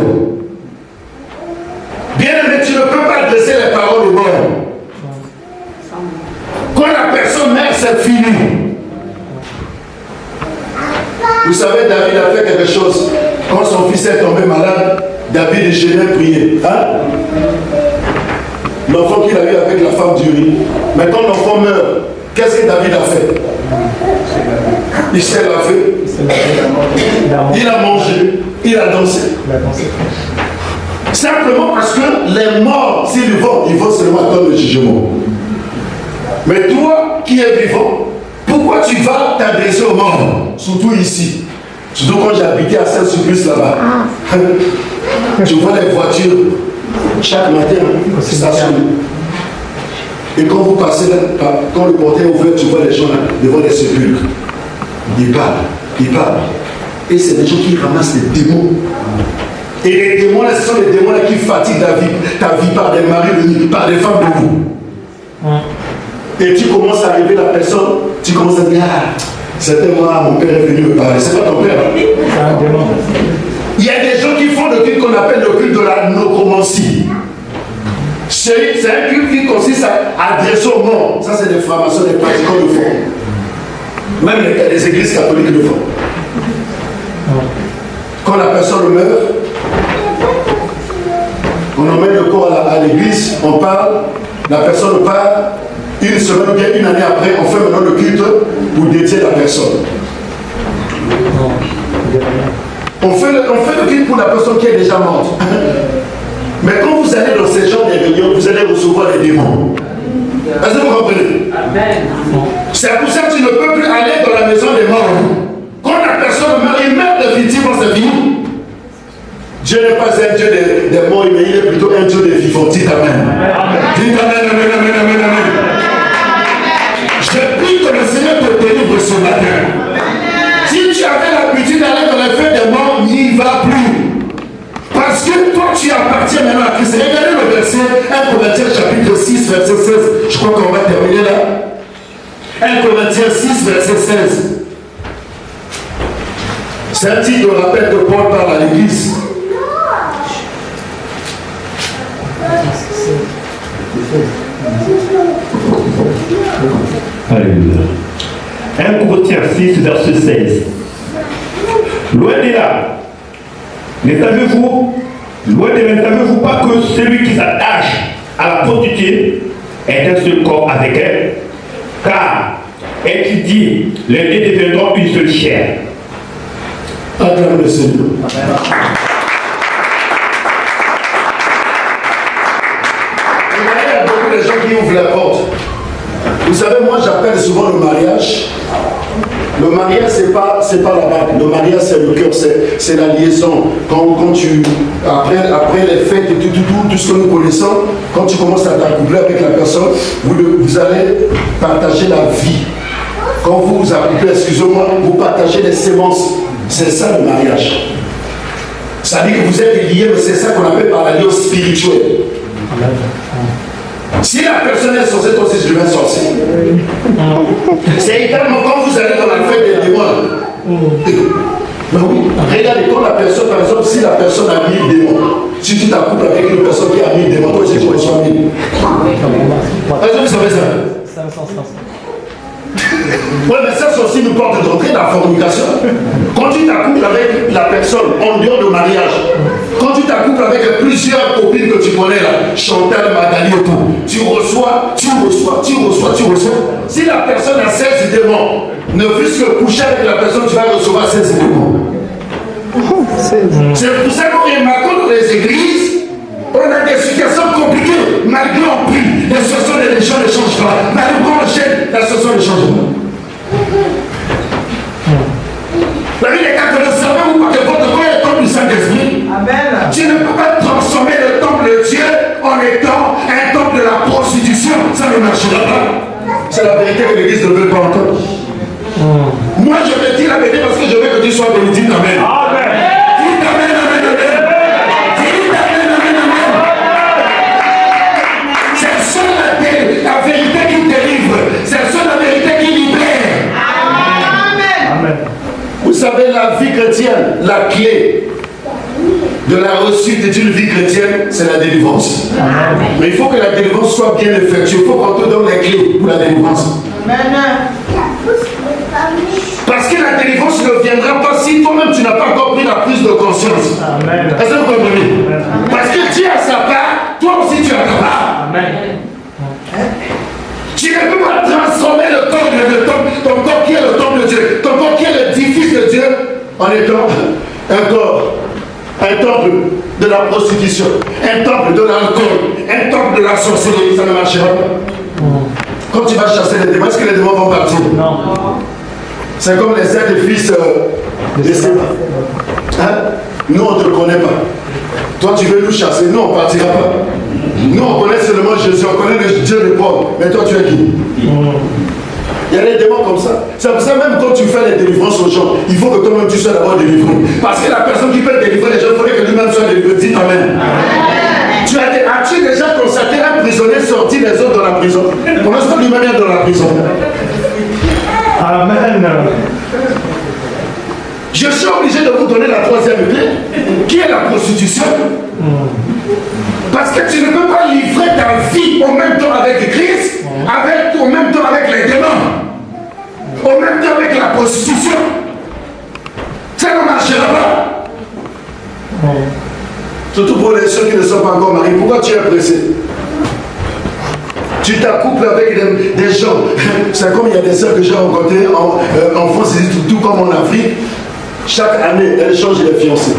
Bien aimé, tu ne peux pas adresser les paroles aux morts. Quand la personne meurt, c'est fini. Vous savez, David a fait quelque chose. Quand son fils est tombé malade, David est chez lui prier. Hein? L'enfant qu'il a eu avec la femme d'Uri. Mais quand l'enfant meurt, qu'est-ce que David a fait? Il s'est lavé. Il a mangé. Il a dansé. Simplement parce que les morts, s'ils vont, ils vont seulement attendre le jugement. Mais toi qui es vivant, pourquoi tu vas t'adresser aux morts? Surtout ici. Surtout quand j'ai habité à Saint-Sulpice là-bas. Tu vois les voitures chaque matin, stationnées. Et quand vous passez là, quand le portail est ouvert, tu vois les gens là, devant les sépulcres. Ils parlent. Et c'est des gens qui ramassent les démons. Et les démons là, ce sont les démons là qui fatiguent ta vie par des maris de nuit, par des femmes de vous. Et tu commences à arriver la personne, tu commences à dire, ah, c'était moi, mon père est venu me parler. C'est pas ton père. Hein? Il y a des gens qui font le culte qu'on appelle le culte de la necromancie. C'est un culte qui consiste à adresser aux morts. Ça, c'est des francs-maçons, des pratiquants le font. Même les églises catholiques le font. Quand la personne meurt, on emmène le corps à l'église, on parle, la personne part, une semaine ou bien une année après, on fait maintenant le culte pour dédier la personne. On fait le culte pour la personne qui est déjà morte. Mais quand vous allez dans ces genres de réunions, vous allez recevoir les démons. Est-ce que vous comprenez? C'est pour ça que tu ne peux plus aller dans la maison des morts. Quand la personne meurt, il meurt définitivement, c'est fini. Dieu n'est pas un Dieu des morts, mais il est plutôt un Dieu des vivants. Dites amen. Dites amen, amen, amen, amen, amen. Je prie que le Seigneur te délivre ce matin. Si tu avais l'habitude d'aller dans les fêtes des morts, n'y va plus. Parce que toi, tu appartiens maintenant à Christ. Regardez le verset 1 Corinthiens chapitre 6, verset 16. Je crois qu'on va terminer là. 1 Corinthiens 6, verset 16. C'est un titre de rappel que Paul parle à l'église. Alléluia. 1 Corinthiens 6, verset 16. Loin de là, ne savez-vous pas que celui qui s'attache à la prostituée est un seul corps avec elle? Car elle qui dit, les deux deviendront une seule chair. Acclame le Seigneur. Il y a beaucoup de gens qui ouvrent la porte. Vous savez, moi j'appelle souvent le mariage. Le mariage, c'est pas la bague. Le mariage, c'est le cœur, c'est la liaison. Quand tu, après les fêtes et tout ce que nous connaissons, quand tu commences à t'accoupler avec la personne, vous allez partager la vie. Quand vous vous accouplez, excusez-moi, vous partagez les sémences. C'est ça le mariage. Ça dit que vous êtes liés, mais c'est ça qu'on appelle par l'alliance spirituelle. Si la personne est censée, toi aussi je deviens sorcier. C'est également quand vous allez dans la fête des démons. Mais oui, regardez, quand la personne, par exemple, si la personne a 1000 démons, si tu t'accouples avec une personne qui a 1000 démons, toi aussi tu reçois 1000. Est-ce que vous savez ça? Oui, mais ça, c'est aussi une porte d'entrée, la fornication. Quand tu t'accouples avec la personne en dehors de mariage, quand tu t'accouples avec plusieurs copines que tu connais là, Chantal, Magali et tout, tu reçois. Si la personne a 16 démons, ne fût-ce que coucher avec la personne, tu vas recevoir 16 démons. C'est pour ça qu'on remarque dans les églises, on a des situations compliquées, malgré on prie, les situations et les gens ne changent pas. Malgré on gêne, la situation ne change pas. La Bible est quand ne savez-vous pas que votre corps est le temple du Saint-Esprit? Amen. Tu ne peux pas transformer le temple de Dieu en étant un temple de la prostitution. Ça ne marchera pas. C'est la vérité que l'Église ne veut pas entendre. Moi je te dis la vérité parce que je veux que tu sois béni. Dites amen. Amen. Dites amen, amen, amen. Dites amen, amen, amen. C'est ça la vérité qui délivre. C'est ça la vérité qui libère. Amen. Vous savez, la vie chrétienne, la clé de la réussite d'une vie chrétienne, c'est la délivrance. Amen. Mais il faut que la délivrance soit bien effectuée. Il faut qu'on te donne les clés pour la délivrance. Amen. Parce que la délivrance ne viendra pas si toi-même tu n'as pas encore pris la prise de conscience. Amen. Est-ce que vous comprenez? Parce que Dieu a sa part, toi aussi tu as ta part. Amen. Tu ne peux pas transformer le corps de ton corps qui est le temple de Dieu, ton corps qui est l'édifice de Dieu, en étant un corps, un temple de la prostitution, un temple de l'alcool, un temple de la sorcellerie. Ça ne marchera pas. Quand tu vas chasser les démons, est-ce que les démons vont partir? Non. C'est comme les sacrifices de Séba. Hein? Nous, on ne te connaît pas. Toi, tu veux nous chasser. Nous, on ne partira pas. Nous, on connaît seulement Jésus. On connaît le Dieu de Paul. Mais toi, tu es qui? Il y a des démons comme ça. C'est pour ça, même quand tu fais les délivrances aux gens, il faut que toi-même tu sois d'abord délivré. Parce que la personne qui peut délivrer les gens, il faudrait que lui-même soit délivré. Dis amen. As-tu déjà constaté un prisonnier sorti des autres dans la prison? Pour l'instant, lui-même est dans la prison. Amen. Je suis obligé de vous donner la troisième clé, qui est la prostitution. Parce que tu ne peux pas livrer ta vie au même temps avec Christ, au même temps avec les démons, au même temps avec la prostitution. Ça ne marchera pas. Surtout pour ceux qui ne sont pas encore mariés. Pourquoi tu es pressé? Tu t'accouples avec des gens. C'est comme il y a des sœurs que j'ai rencontrées en France, tout comme en Afrique. Chaque année, elles changent les fiancés.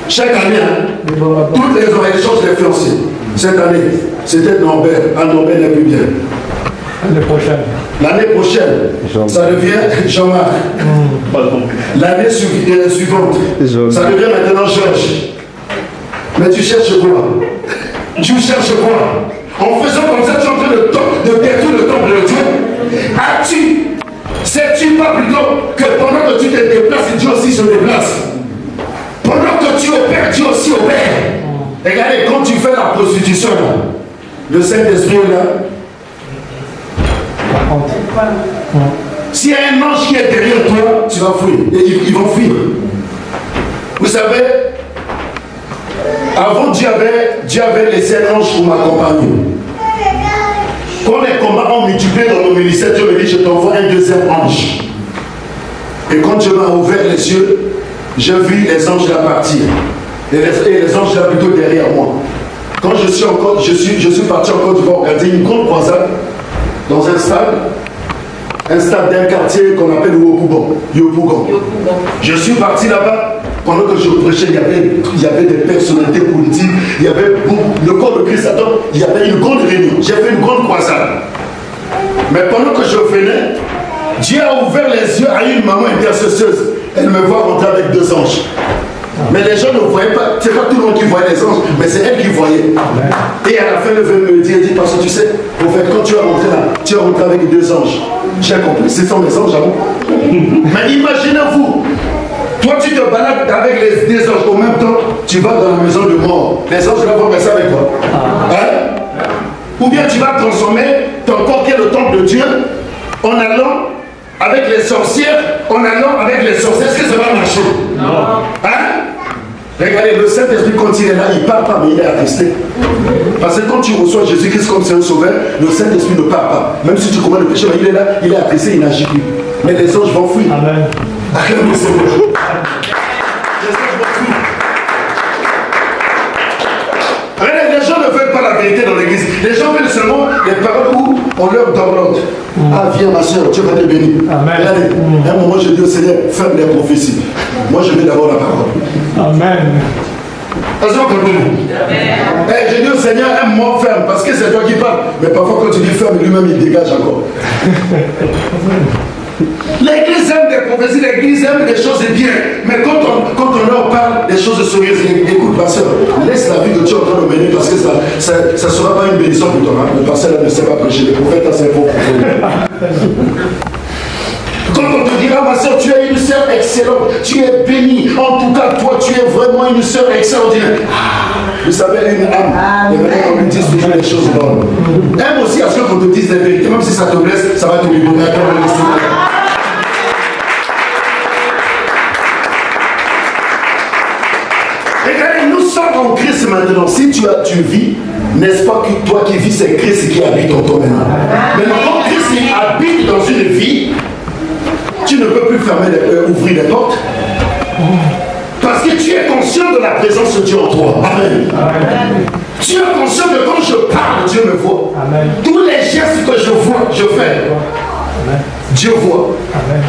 Chaque année, toutes les années, elles changent les fiancés. Cette année, c'était Norbert. À Norbert n'est plus bien. L'année prochaine. L'année prochaine, ça devient Jean-Marc. L'année suivante, ça devient maintenant Georges. Mais tu cherches quoi? Tu cherches quoi? En faisant comme ça, tu es en train de détruire le temple de Dieu. Sais-tu pas plutôt que pendant que tu te déplaces, Dieu aussi se déplace? Pendant que tu opères, Dieu aussi opère. Regardez, quand tu fais la prostitution, là, le Saint-Esprit est là. S'il y a un ange qui est derrière toi, tu vas fuir. Et ils vont fuir. Vous savez, avant Dieu avait laissé un ange pour m'accompagner. Quand les combats ont multiplié dans nos ministères, Dieu me dit, je t'envoie un deuxième ange. Et quand Dieu m'a ouvert les yeux, j'ai vu les anges là partir. Et les anges là plutôt derrière moi. Quand je suis parti en Côte d'Ivoire organiser une grande croisade dans un stade d'un quartier qu'on appelle Yopougon. Je suis parti là-bas. Pendant que je prêchais, il y avait des personnalités politiques, il y avait le corps de Christ, il y avait une grande réunion. J'ai fait une grande croisade. Mais pendant que je venais, Dieu a ouvert les yeux à une maman intercesseuse. Elle me voit rentrer avec 2 anges. Mais les gens ne voyaient pas, c'est pas tout le monde qui voyait les anges, mais c'est elle qui voyait. Et à la fin, elle veut me dire, parce que tu sais, au fait, quand tu es rentré là, tu es rentré avec 2 anges. J'ai compris, ce sont des anges, j'avoue. Mais imaginez-vous, toi tu te balades avec les anges, au même temps, tu vas dans la maison de mort. Les anges là vont rester avec toi. Hein? Ou bien tu vas transformer ton corps qui est le temple de Dieu en allant avec les sorcières, en allant avec les sorcières. Est-ce que ça va marcher? Non. Hein? Regardez, le Saint-Esprit, quand il est là, il ne parle pas, mais il est attesté. Parce que quand tu reçois Jésus-Christ comme Seigneur Sauveur, le Saint-Esprit ne parle pas. Même si tu commets le péché, il est là, il est attesté, il n'agit plus. Mais les anges vont fuir. Amen. Acclame le Seigneur. Les anges vont fuir. Regardez, les gens ne veulent pas la vérité dans l'église. Les gens veulent seulement les paroles où on leur download. Ah, viens ma soeur, Dieu va te bénir. Regardez, à un moment, je dis au Seigneur, ferme les prophéties. Moi, je veux d'abord la parole. Amen. Est-ce que vous comprenez? Je dis au Seigneur, un mot ferme, parce que c'est toi qui parles. Mais parfois, quand tu dis ferme, lui-même, il dégage encore. L'église aime des prophéties, l'église aime des choses bien. Mais quand on leur parle des choses sérieuses, écoute, pasteur, laisse la vie de Dieu en train de mener, parce que ça ne sera pas une bénédiction pour toi. Hein? Le pasteur là ne sait pas prêcher, le prophète là, c'est un faux prophète. Quand on te dira, ma soeur, tu es une soeur excellente, tu es bénie, en tout cas, toi, tu es vraiment une soeur extraordinaire. Vous savez, une âme, et maintenant on lui dit toujours les choses bonnes. Aime aussi à ce qu'on te dise la vérité, même si ça te blesse, ça va te libérer. Regardez, nous sommes en Christ maintenant. Si tu vis, n'est-ce pas que toi qui vis, c'est Christ qui habite en toi maintenant. Maintenant, quand Christ habite dans une vie, tu ne peux plus ouvrir les portes. Parce que tu es conscient de la présence de Dieu en toi. Amen. Amen. Tu es conscient que quand je parle, Dieu me voit. Amen. Tous les gestes que je vois, je fais. Amen. Dieu voit. Amen.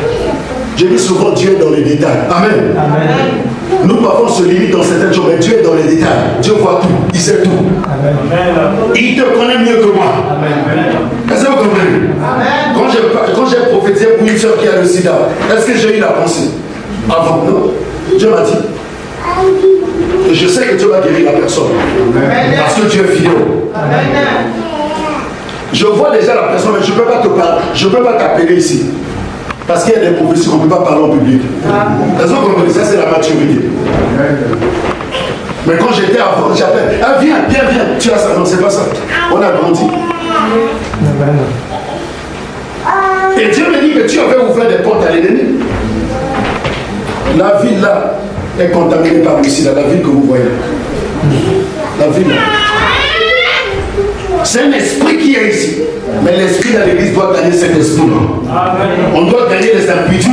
Je dis souvent, Dieu est dans les détails. Amen. Amen. Nous parfois on se limite dans certaines choses, mais Dieu est dans les détails. Dieu voit tout, il sait tout. Amen. Il te connaît mieux que moi. Est-ce que vous comprenez? Quand j'ai prophétisé pour une soeur qui a le sida, est-ce que j'ai eu la pensée? Avant, non? Dieu m'a dit. Et je sais que Dieu va guérir la personne. Amen. Parce que Dieu est fidèle. Amen. Je vois déjà la personne, mais je ne peux pas te parler. Je ne peux pas t'appeler ici. Parce qu'il y a des prophéties qu'on ne peut pas parler en public. Raison qu'on dit ça, c'est la maturité. Mais quand j'étais avant, j'appelle. Ah, viens. Tu as ça. Non, c'est pas ça. On a grandi. Et Dieu me dit que tu avais ouvert des portes à l'ennemi. La ville là est contaminée par le sida, la ville que vous voyez. La ville là. C'est un esprit qui est ici. Mais l'esprit de l'église doit gagner cet esprit-là. On doit gagner les impudiques,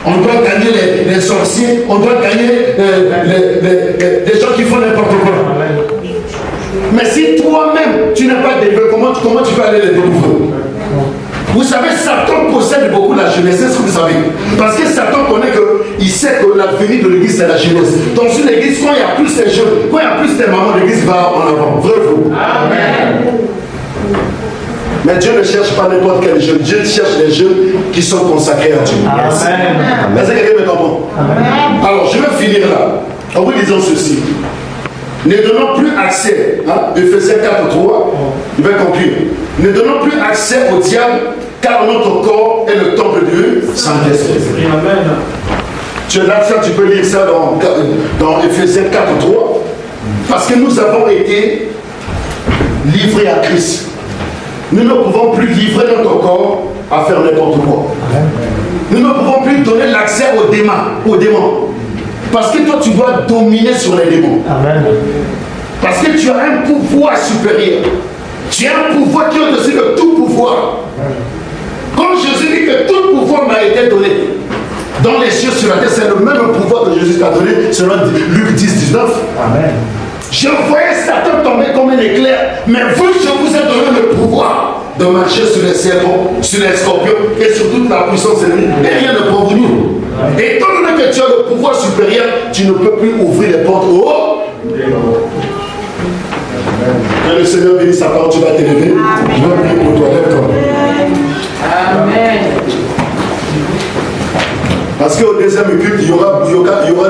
on doit gagner les sorciers, on doit gagner les gens qui font n'importe quoi. Mais si toi-même tu n'es pas délivré, comment tu vas aller les délivrer? Vous savez, Satan possède beaucoup la jeunesse, c'est ce que vous savez. Parce que Satan connaît qu'il sait que l'avenir de l'église c'est la jeunesse. Dans une église, quand il y a plus de jeunes, quand il y a plus de mamans, l'église va en avant. Vrai ou faux? Amen. Mais Dieu ne cherche pas n'importe quel jeune. Dieu cherche les jeunes qui sont consacrés à Dieu. Amen. Est-ce que quelqu'un me comprend? Alors, je vais finir là en vous disant ceci. Ne donnons plus accès, Ephésiens 4:3, il va conclure. Ne donnons plus accès au diable, car notre corps est le temple de Dieu, Saint-Esprit. Amen. Tu as ça, tu peux lire ça dans Ephésiens 4:3, parce que nous avons été livrés à Christ. Nous ne pouvons plus livrer notre corps à faire n'importe quoi. Nous ne pouvons plus donner l'accès aux démons. Parce que toi, tu dois dominer sur les démons. Amen. Parce que tu as un pouvoir supérieur. Tu as un pouvoir qui est au-dessus de tout pouvoir. Quand Jésus dit que tout pouvoir m'a été donné dans les cieux sur la terre, c'est le même pouvoir que Jésus t'a donné, selon Luc 10:19. Amen. Je voyais Satan tomber comme un éclair, mais vous, je vous ai donné le pouvoir de marcher sur les serpents, sur les scorpions et sur toute la puissance ennemie. Et rien ne peut vous nuire. Et étant donné que tu as le pouvoir supérieur, tu ne peux plus ouvrir les portes au haut. Quand le Seigneur bénit sa parole, tu vas t'élever. Je vais prier pour toi. Lève-toi. Amen. Parce qu'au deuxième culte, il y aura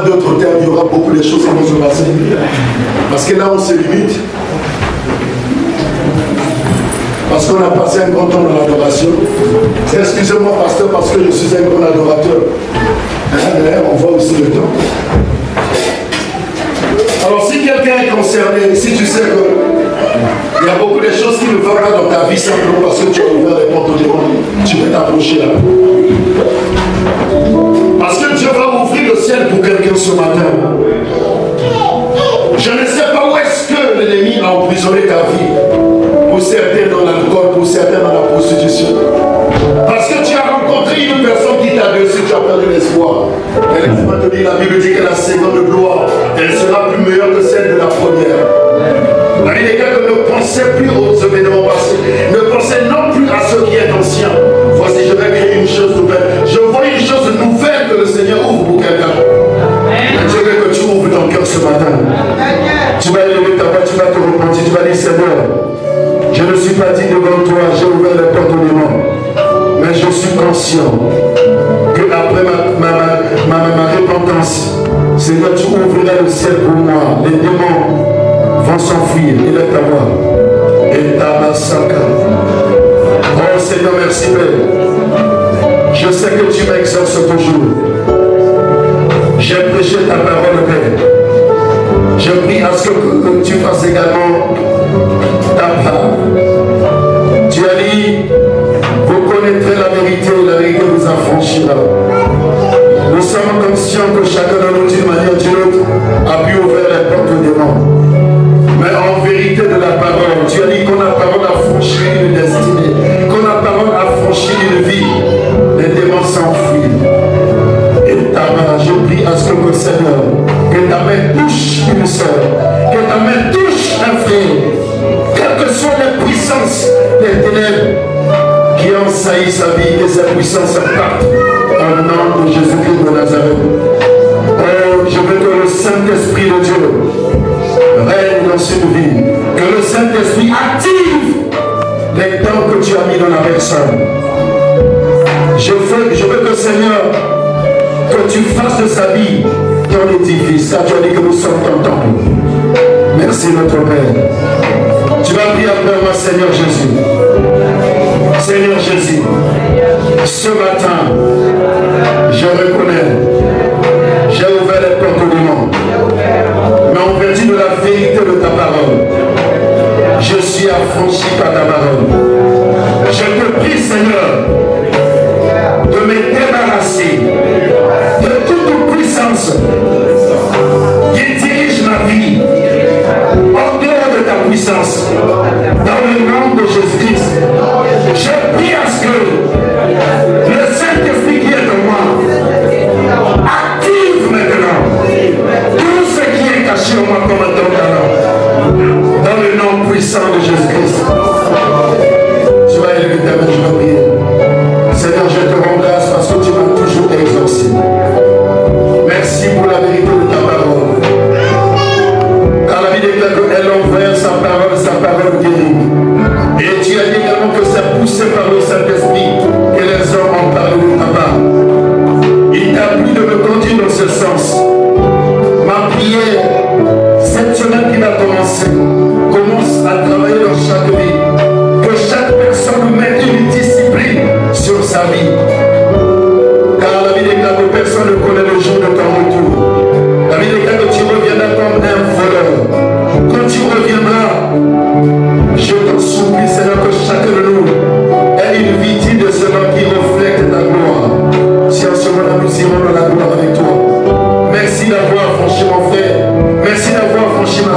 d'autres termes, il y aura beaucoup de choses qui vont se passer. Parce que là, on se limite. Parce qu'on a passé un grand temps dans l'adoration. Excusez-moi, pasteur, parce que je suis un grand adorateur. On voit aussi le temps. Alors, si quelqu'un est concerné, si tu sais qu'il y a beaucoup de choses qui ne vont pas dans ta vie simplement parce que tu as ouvert les portes aux démons, tu peux t'approcher là. Parce que Dieu va ouvrir le ciel pour quelqu'un ce matin. Je ne sais pas où est-ce que l'ennemi a emprisonné ta vie. Pour certains dans l'alcool, pour certains dans la prostitution. Parce que tu as rencontré une personne qui t'a déçu, tu as perdu l'espoir. Et laisse-moi te dire, la Bible dit que la seconde gloire, elle sera plus meilleure que celle de la première. Il y a quelqu'un qui ne pensait plus aux événements passés, ne pensait non plus à ce qui est ancien. Voici, je vais créer une chose nouvelle. Je vois une chose nouvelle que le Seigneur ouvre pour quelqu'un. Je veux que tu ouvres ton cœur ce matin. Tu vas élever ta voix, tu vas te repentir, tu vas dire Seigneur, je ne suis pas dit devant toi, j'ai ouvert les portes aux démons. Mais je suis conscient que après ma repentance, Seigneur, tu ouvriras le ciel pour moi. Les démons vont s'enfuir. Élève ta voix. Et ta massacre. Oh Seigneur, merci Père. Je sais que tu m'exauces toujours. J'ai prêché ta parole, Père. Je prie à ce que tu fasses également ta part. Tu as dit, vous connaîtrez la vérité vous affranchira. Nous sommes conscients que chacun de nous, d'une manière ou d'une autre, a pu ouvrir les portes aux démons. Mais en vérité de la parole, tu as dit qu'on a parole à franchir une destinée, qu'on a parole à franchir une vie. Les démons s'enfuient. Et ta main, je prie à ce que le Seigneur, que ta main touche une soeur, que ta main touche un frère, quelles que soient les puissances des ténèbres qui ont sailli sa vie, et sa puissance partent au nom de Jésus-Christ de Nazareth. Oh, je veux que le Saint-Esprit de Dieu règne dans une vie, que le Saint-Esprit active les temps que tu as mis dans la personne. Je veux que Seigneur, que tu fasses de sa vie ton édifice, car tu as dit que nous sommes ton temple. Merci notre Père. Tu vas prier après moi, Seigneur Jésus. Seigneur Jésus, ce matin, je reconnais, j'ai ouvert les portes du monde, mais en vertu de la vérité de ta parole, je suis affranchi par ta parole. Je te prie, Seigneur, de me débarrasser de toute puissance qui dirige ma vie en dehors de ta puissance. Dans le nom de Jésus-Christ, je prie à ce que le Saint-Esprit qui est en moi active maintenant tout ce qui est caché en moi comme un talent. Dans le nom puissant de Jésus-Christ. Tu vas élever ta main, je vais prier.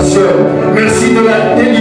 restauration. Merci de la